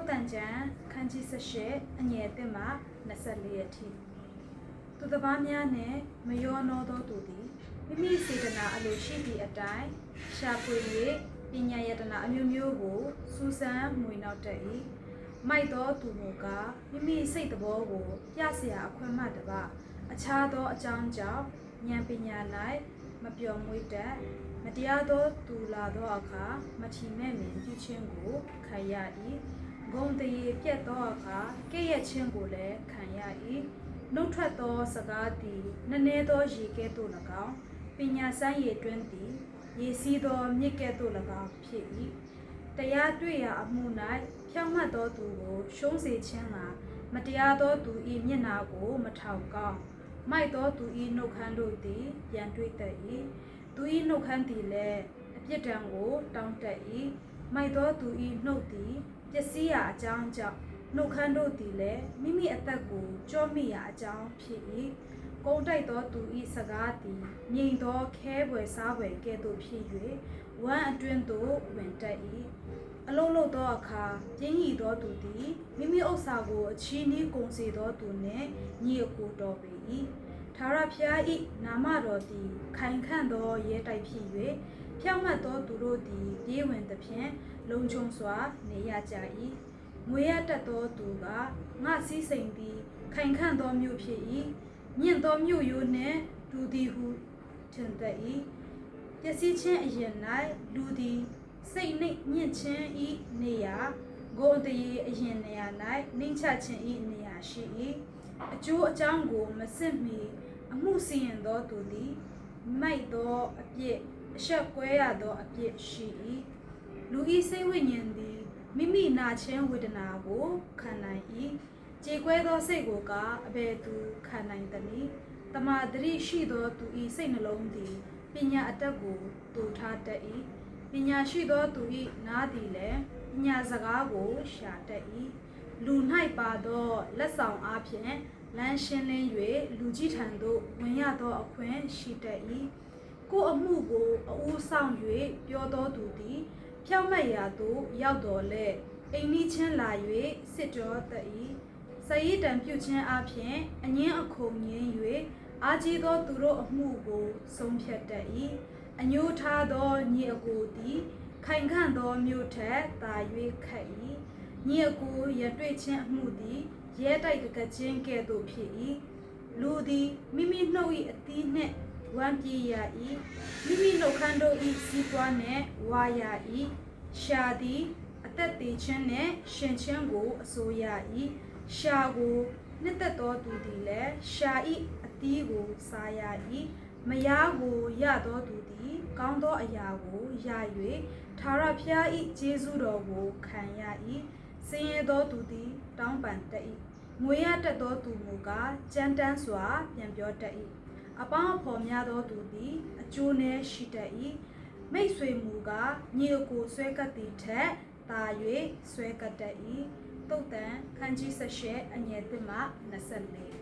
တန်ကြံခန်းကြီး18အငယ်1မှ24အထိသူတစ်ပါးများနဲ့မယောနောသောသူသည်မိမိစေတနာအလိုရှိသည့်အတိုင်းရှာဖွေ၍ပညာယတနာအမျိုးမျိုးကိုစူးစမ်းမွေနောက်တတ်၏မိုက်သောသူမူကားမိမိစိတ်သဘောကိုပြเสียအခွင့်မှတပါအခြားသောအကြောင်းကြောင့်ဉာဏ်ပညာ၌မပျော်မွေ့တတ်မတရားသောသူလာသောအခါမထီမဲ့မြင်ပြုခြင်းကိုခံရ၏ဂုံတရေပြတ်သောအခါကဲ့ရဲ့ခြင်းကိုလည်းခံရ၏နှုတ်ထွက်သောစကားသည်နည်းနည်းသောရေကဲ့သို့၎င်းပညာစမ်းရည်တွင်သည်ရေစီးသောမြစ်ကဲ့သို့၎င်းဖြစ်၏တရားတွေ့ရာအမှု၌ဖြောင့်မတ်သောသူကိုရှုံးစေခြင်းကမတရားသောသူ၏မျက်နာကိုမထောက်ကောင်းမိုက်သောသူ၏နှုတ်ခမ်းတို့သည်ရန်တွေ့တတ်၏သူ၏နှုတ်ခမ်းသည်လည်းအပြစ်ဒဏ်ကိုတောင်းတတ်၏မိုက်သောသူ၏နှုတ်သည်ပျက်စီးရာအကြောင်းကြောင့်နှုတ်ခမ်းတို့သည်လည်းမိမိအသက်ကိုကြောမိရာအကြောင်းဖြစ်၏ကုန်းတိုက်သောသူ၏စကားသည်ငြိမ်သောခဲပွေစားပွေကဲ့သို့ဖြစ်၍ဝမ်းအတွင်းသို့ဝင်တတ်၏အလုံးလုံးသောအခါပြင်းရည်သောသူသည်မိမိဥစ္စာကိုအချီးနှီးကုန်စေသောသူနှင့်ညီအကိုတော်ပေ၏ထာဝရဘုရား၏နာမတော်သည်ခိုင်ခန့်သောရဲတိုက်ဖြစ်၍ဖြောင့်မတ်သောသူတို့သည်ပြေးဝင်သဖြင့်လုံခြုံစွာနေရကြ၏ငွေရတတ်သောသူကငါစည်းစိမ်သည်ခိုင်ခန့်သောမြို့ဖြစ်၏မြင့်သောမြို့ရိုးနှင့်လူသည်ဟုထင်တတ်၏ပျက်စီးခြင်းအရင်၌လူသည်စိတ်နှိမ့်ညစ်ခြင်းဤနေရာဂုံတရေအရင်နေရာ၌နှိမ့်ချခြင်းဤနေရာရှိ၏အကျိုးအကြောင်းကိုမစစ်မီအမှုစီရင်သောသူသည်မိုက်သောအပြစ်အဆက်ကွဲရသောအပြစ်ရှိ၏လူဤစိတ်ဝိညာဉ်သည်မိမိနာခြင်းဝေဒနာကိုခံနိုင်၏ကြေကွဲသောစိတ်ကိုကအဘယ်သူခံနိုင်သနည်းတမာတရိရှိသောသူဤစိတ်နှလုံးသည်ပညာအတတ်ကိုတူထားတတ်၏ပညာရှိသောသူ၏နားသည်လည်းပညာစကားကိုရှာတတ်၏လူ၌ပါသောလက်ဆောင်အားဖြင့်လမ်းရှင်းလင်း၍လူကြီးထံသို့ဝင်ရသောအခွင့်ရှိတတ်၏ကိုယ်အမှုကိုအဦးဆောင်၍ပြောသောသူသည်ဖြောင့်မတ်ရာသို့ရောက်တော်လဲအိမ်နီးချင်းလာ၍စစ်တော်တတ်၏စည်ရည်တံပြုခြင်းအပြင်အငင်းအခုံငင်း၍အာကြီးသောသူတို့အမှုကိုဆုံးဖြတ်တတ်၏အညိုးထားသောညီအကိုသည်ခိုင်ခန့်သောမြို့ထက်သာ၍ခတ်၏ညီအကိုရတွေ့ခြင်းအမှုသည်ရဲတိုက်ကကချင်းကဲ့သို့ဖြစ်၏လူသည်မိမိနှုတ်၏အသီးနှင့်ဝမ်းပြေရ၏မိမိနှုတ်ခမ်းတို့၏စီးပွားနှင့်ဝါရ၏ရှာသည်အသက်တည်ခြင်းနှင့်ရှင်ခြင်းကိုအစိုးရ၏ရှာကိုနှစ်သက်သောသူသည်လည်းရှာ၏အသီးကိုစားရ၏မယားကိုရသောသူသည်ကောင်းသောအရာကိုရ၍ထာဝရဘုရား၏ကျေးဇူးတော်ကိုခံရ၏စင်ရသောသူသည်တောင်းပန်တတ်၏ငွေရတတ်သောသူမူကားကြမ်းတမ်းစွာပြန်ပြောတတ်၏အပေါင်းအဖော်များသောသူသည်အကျိုးနည်းရှိတတ်၏မိတ်ဆွေမူကားညီအကိုဆွဲကပ်သည်ထက်သာ၍ဆွဲကပ်တတ်၏တုတ်တန်ခန်းကြီး18အငယ်1မှ24